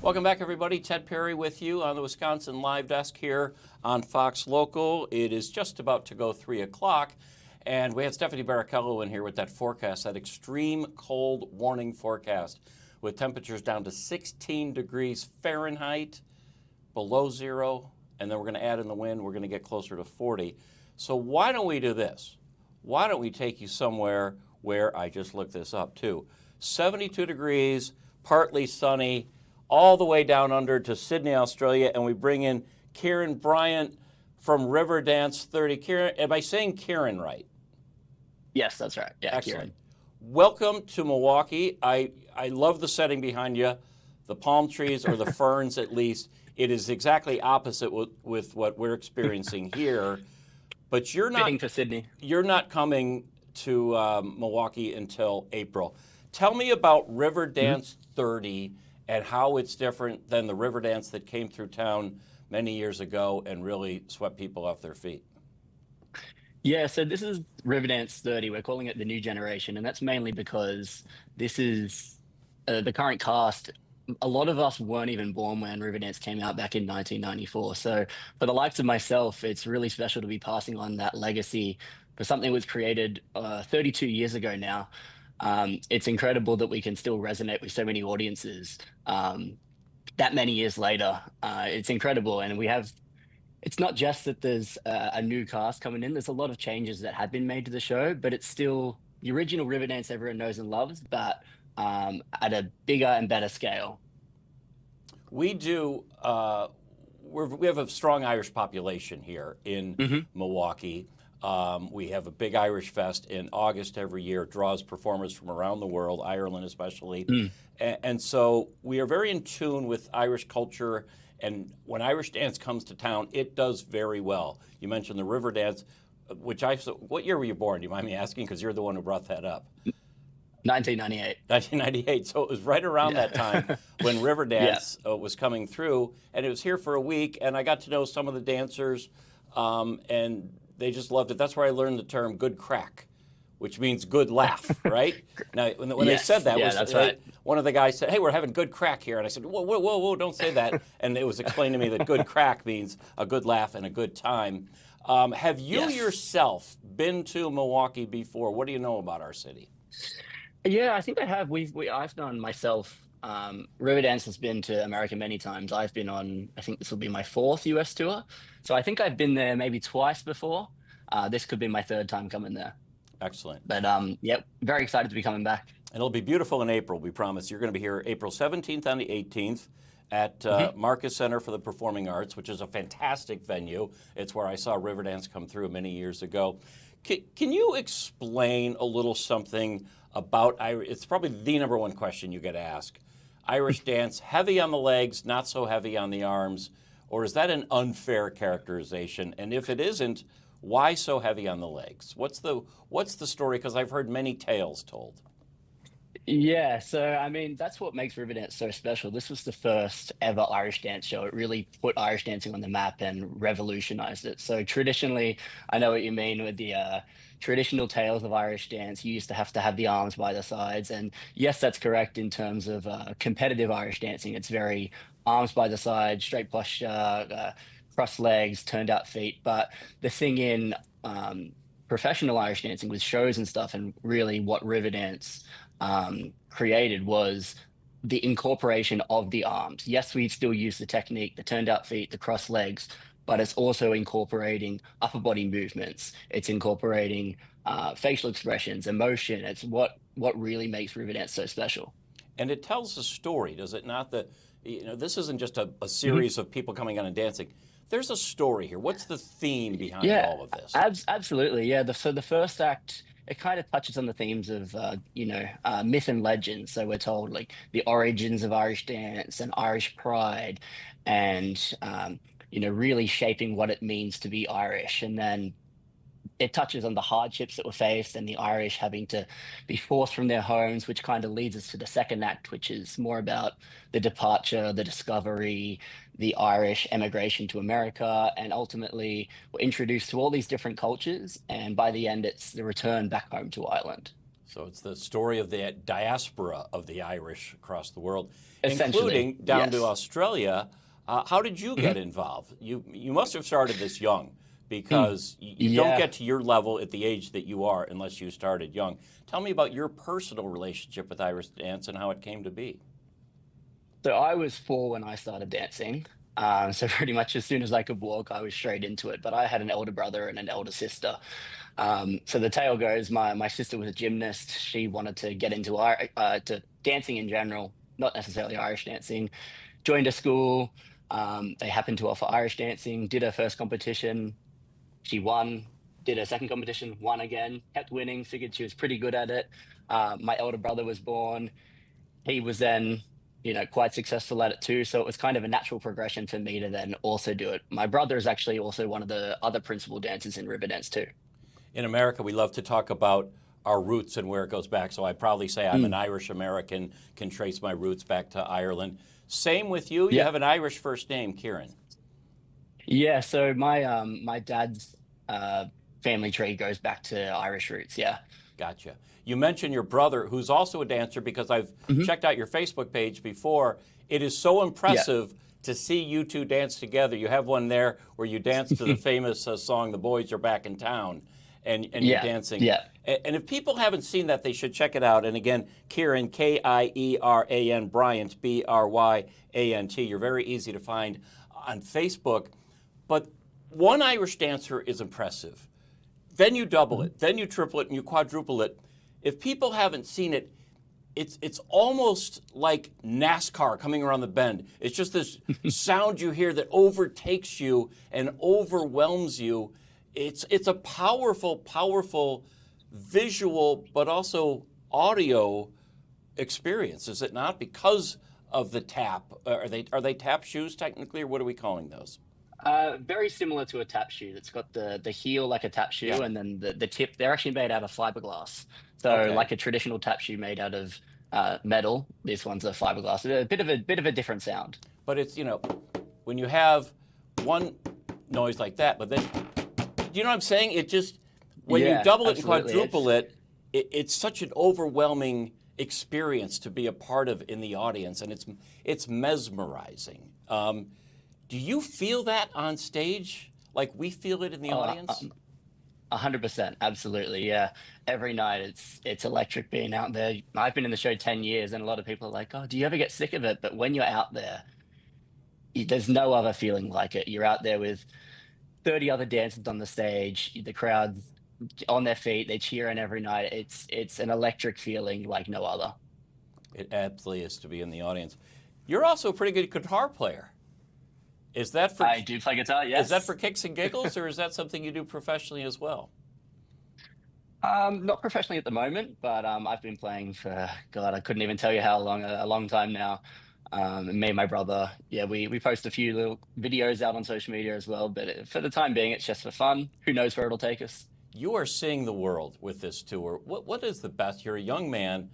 Welcome back, everybody. Ted Perry with you on the Wisconsin Live Desk here on Fox Local. It is just about to go 3 o'clock, and we had Stephanie Barrichello in here with that forecast, that extreme cold warning forecast with temperatures down to 16 degrees Fahrenheit, below zero, and then we're going to add in the wind. We're going to get closer to 40. So why don't we do this? Why don't we take you somewhere where I just looked this up, too. 72 degrees, partly sunny, all the way down under to Sydney, Australia, and we bring in Kieran Bryant from Riverdance 30. Kieran, am I saying Kieran right? Yes, that's right. Yeah, excellent. Kieran. Welcome to Milwaukee. I love the setting behind you, the palm trees, or the ferns at least. It is exactly opposite with what we're experiencing here. But you're not Fitting for Sydney. You're not coming to Milwaukee until April. Tell me about Riverdance 30 and how it's different than the Riverdance that came through town many years ago and really swept people off their feet. Yeah, so this is Riverdance 30. We're calling it the new generation, and that's mainly because this is the current cast. A lot of us weren't even born when Riverdance came out back in 1994. So for the likes of myself, it's really special to be passing on that legacy for something that was created 32 years ago now. It's incredible that we can still resonate with so many audiences that many years later. It's incredible. And it's not just that there's a new cast coming in. There's a lot of changes that have been made to the show, but it's still the original Riverdance everyone knows and loves, but at a bigger and better scale. We do. We have a strong Irish population here in Milwaukee. We have a big Irish Fest in August every year. It draws performers from around the world, Ireland especially. And so we are very in tune with Irish culture. And when Irish dance comes to town, it does very well. You mentioned the Riverdance, what year were you born? Do you mind me asking? Because you're the one who brought that up. 1998. 1998. So it was right around that time when Riverdance was coming through. And it was here for a week. And I got to know some of the dancers. And they just loved it. That's where I learned the term good crack, which means good laugh, right? Now, when they said that, that's right. One of the guys said, "Hey, we're having good crack here." And I said, whoa, don't say that. And it was explained to me that good crack means a good laugh and a good time. Have you yourself been to Milwaukee before? What do you know about our city? Yeah, I think I have. I've done myself. Riverdance has been to America many times. I've been on, I think this will be my 4th US tour. So I think I've been there maybe twice before. This could be my 3rd time coming there. Excellent. But very excited to be coming back. And it'll be beautiful in April, we promise. You're going to be here April 17th and the 18th at Marcus Center for the Performing Arts, which is a fantastic venue. It's where I saw Riverdance come through many years ago. Can you explain a little something about Irish? It's probably the number one question you get asked. Irish dance, heavy on the legs, not so heavy on the arms, or is that an unfair characterization? And if it isn't, why so heavy on the legs? What's the story? Because I've heard many tales told. Yeah, so I mean, that's what makes Riverdance so special. This was the first ever Irish dance show. It really put Irish dancing on the map and revolutionized it. So traditionally, I know what you mean with the traditional tales of Irish dance. You used to have the arms by the sides. And yes, that's correct in terms of competitive Irish dancing. It's very arms by the side, straight posture, crossed legs, turned out feet. But the thing in professional Irish dancing with shows and stuff, and really what Riverdance created was the incorporation of the arms. Yes, we still use the technique, the turned out feet, the crossed legs, but it's also incorporating upper body movements. It's incorporating facial expressions, emotion. It's what really makes Riverdance so special. And it tells a story, does it not? That this isn't just a series of people coming out and dancing. There's a story here. What's the theme behind all of this? Absolutely. Yeah. So the first act, it kind of touches on the themes of, myth and legend. So we're told like the origins of Irish dance and Irish pride and, really shaping what it means to be Irish. And then it touches on the hardships that were faced and the Irish having to be forced from their homes, which kind of leads us to the second act, which is more about the departure, the discovery, the Irish emigration to America, and ultimately we're introduced to all these different cultures. And by the end, it's the return back home to Ireland. So it's the story of the diaspora of the Irish across the world, Essentially, including down to yes. Australia. How did you get involved? You must have started this young because you don't Yeah. get to your level at the age that you are unless you started young. Tell me about your personal relationship with Irish dance and how it came to be. So I was 4 when I started dancing. So pretty much as soon as I could walk, I was straight into it. But I had an elder brother and an elder sister. So the tale goes, my sister was a gymnast. She wanted to get into to dancing in general, not necessarily Irish dancing. Joined a school. They happened to offer Irish dancing. Did her first competition. She won. Did her second competition. Won again. Kept winning. Figured she was pretty good at it. My elder brother was born. He was then, quite successful at it too. So it was kind of a natural progression for me to then also do it. My brother is actually also one of the other principal dancers in Riverdance too. In America, we love to talk about our roots and where it goes back. So I'd probably say I'm an Mm. Irish American, can trace my roots back to Ireland. Same with you. You Yeah. have an Irish first name, Kieran. Yeah. So my dad's family tree goes back to Irish roots. Yeah. Gotcha. You mentioned your brother, who's also a dancer, because I've Hmm. checked out your Facebook page before. It is so Yeah. impressive to see you two dance together. You have one there where you dance to the famous song, The Boys Are Back in Town, and you're Yeah. dancing. Yeah. And if people haven't seen that, they should check it out. And again, Kieran, Kieran, Bryant, Bryant. You're very easy to find on Facebook. But one Irish dancer is impressive. Then you double Mhm. it, then you triple it, and you quadruple it. If people haven't seen it, it's almost like NASCAR coming around the bend. It's just this sound you hear that overtakes you and overwhelms you. It's a powerful, powerful visual, but also audio experience, is it not? Because of the tap. Are they tap shoes technically, or what are we calling those? Very similar to a tap shoe. It's got the heel like a tap Yeah. shoe, and then the tip. They're actually made out of fiberglass. So Okay. like a traditional tap shoe made out of metal, this one's a fiberglass. A bit of a different sound. But it's, when you have one noise like that, but then, you know what I'm saying? It just, when you Yeah, double it and absolutely. quadruple it's such an overwhelming experience to be a part of in the audience, and it's mesmerizing. Do you feel that on stage, like we feel it in the Oh, audience? 100%, absolutely. Yeah, every night it's electric being out there. I've been in the show 10 years, and a lot of people are like, "Oh, do you ever get sick of it?" But when you're out there, there's no other feeling like it. You're out there with 30 other dancers on the stage, the crowd's on their feet, they're cheering every night. It's an electric feeling like no other. It absolutely is to be in the audience. You're also a pretty good guitar player. Is that for I do play guitar, is that yes. for kicks and giggles, or is that something you do professionally as well? Not professionally at the moment, but I've been playing for God, I couldn't even tell you how long, a long time now. And me and my brother, yeah, we post a few little videos out on social media as well. But for the time being, it's just for fun. Who knows where it'll take us? You are seeing the world with this tour. What is the best? You're a young man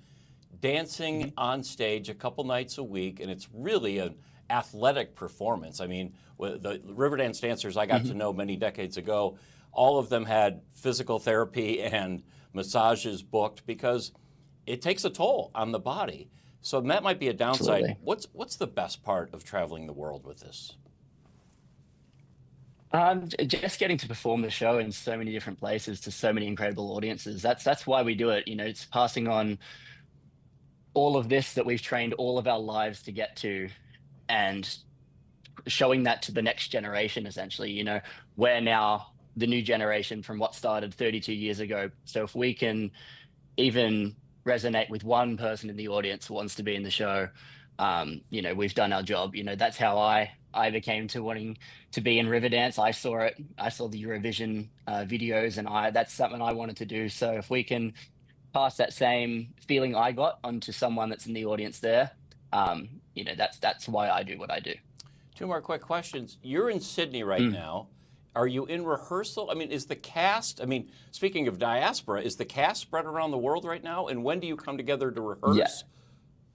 dancing Mhm. on stage a couple nights a week, and it's really an athletic performance. I mean, the Riverdance dancers I got to Mhm. know many decades ago, all of them had physical therapy and massages booked because it takes a toll on the body. So that might be a downside. Absolutely. What's the best part of traveling the world with this? Just getting to perform the show in so many different places to so many incredible audiences. That's why we do it. It's passing on all of this that we've trained all of our lives to get to, and showing that to the next generation. Essentially, we're now the new generation from what started 32 years ago. So if we can even resonate with one person in the audience who wants to be in the show, we've done our job. That's how I became to wanting to be in Riverdance. I saw it. I saw the Eurovision videos, and that's something I wanted to do. So if we can pass that same feeling I got onto someone that's in the audience there, that's why I do what I do. Two more quick questions. You're in Sydney right Mm. now. Are you in rehearsal? I mean, is the cast, speaking of diaspora, is the cast spread around the world right now? And when do you come together to Yeah, rehearse?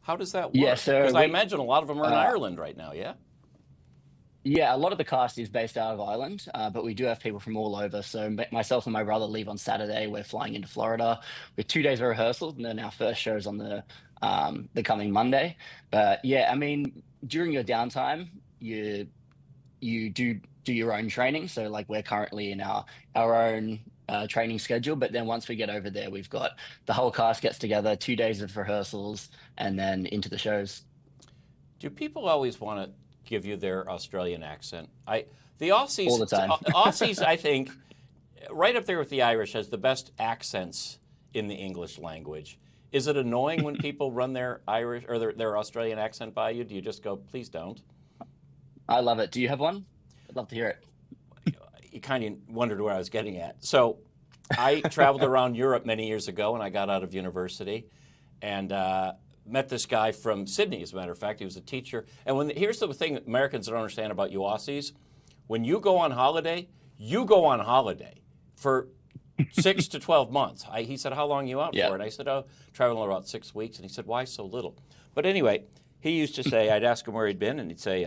How does that yeah. work? So Because I imagine a lot of them are in uh, Ireland right now, yeah? Yeah, a lot of the cast is based out of Ireland, but we do have people from all over. So myself and my brother leave on Saturday. We're flying into Florida with 2 days of rehearsals, and then our first show's on the coming Monday. But yeah, I mean, during your downtime, you do your own training. So like we're currently in our own training schedule. But then once we get over there, we've got the whole cast gets together, 2 days of rehearsals, and then into the shows Do people always want to give you their Australian accent? The all the time. Aussies, I think, right up there with the Irish, has the best accents in the English language. Is it annoying when people run their Irish or their Australian accent by you? Do you just go, please don't? I love it. Do you have one? I'd love to hear it. You kind of wondered where I was getting at. So I traveled around Europe many years ago when I got out of university, and met this guy from Sydney, as a matter of fact. He was a teacher. And here's the thing that Americans don't understand about you Aussies. When you go on holiday, you go on holiday for 6 to 12 months. He said, how long are you out for? And I said, oh, traveling about 6 weeks. And he said, why so little? But anyway, he used to say, I'd ask him where he'd been, and he'd say,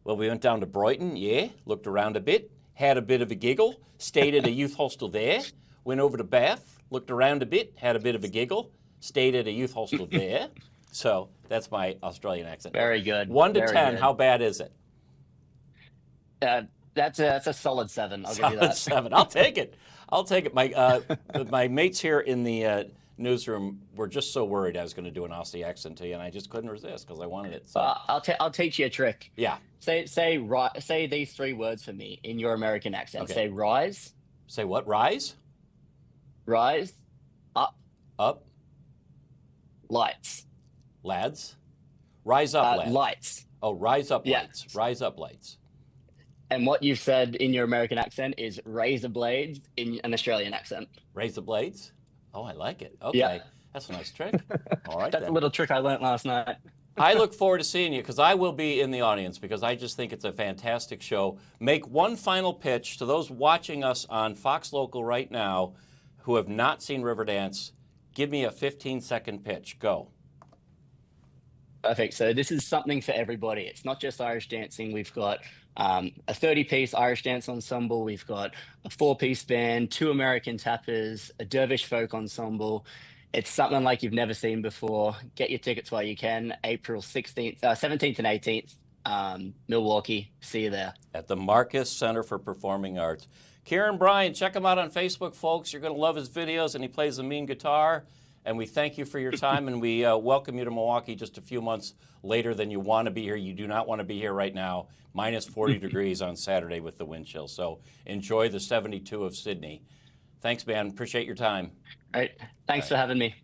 well, we went down to Brighton, yeah, looked around a bit, had a bit of a giggle, stayed at a youth hostel there, went over to Bath, looked around a bit, had a bit of a giggle, stayed at a youth hostel there. So that's my Australian accent. Very good. 1 to Very 10, good. how bad is it? That's a solid 7. I'll give you that. 7. I'll take it. I'll take it. My mates here in the newsroom were just so worried I was going to do an Aussie accent to you, and I just couldn't resist because I wanted it. So. I'll teach you a trick. Yeah. Say these 3 words for me in your American accent. Okay. Say rise. Say what? Rise? Rise. Up. Up. Lights. Lads? Rise up, lads. Lights. Oh, rise up, Yeah. lights. Rise up, lights. And what you've said in your American accent is razor blades in an Australian accent. Raise the blades? Oh, I like it. Okay. Yeah. That's a nice trick. All right, That's then. a little trick I learned last night. I look forward to seeing you because I will be in the audience because I just think it's a fantastic show. Make one final pitch to those watching us on Fox Local right now who have not seen Riverdance. Give me a 15-second pitch. Go. Perfect. So this is something for everybody. It's not just Irish dancing. We've got a 30-piece Irish dance ensemble. We've got a 4-piece band, 2 American tappers, a dervish folk ensemble. It's something like you've never seen before. Get your tickets while you can. April 17th and 18th, Milwaukee. See you there. At the Marcus Center for Performing Arts. Kieran Bryan, check him out on Facebook, folks. You're going to love his videos, and he plays a mean guitar. And we thank you for your time, and we welcome you to Milwaukee just a few months later than you want to be here. You do not want to be here right now. Minus 40 degrees on Saturday with the wind chill. So enjoy the 72 of Sydney. Thanks, man. Appreciate your time. All right. Thanks for having me.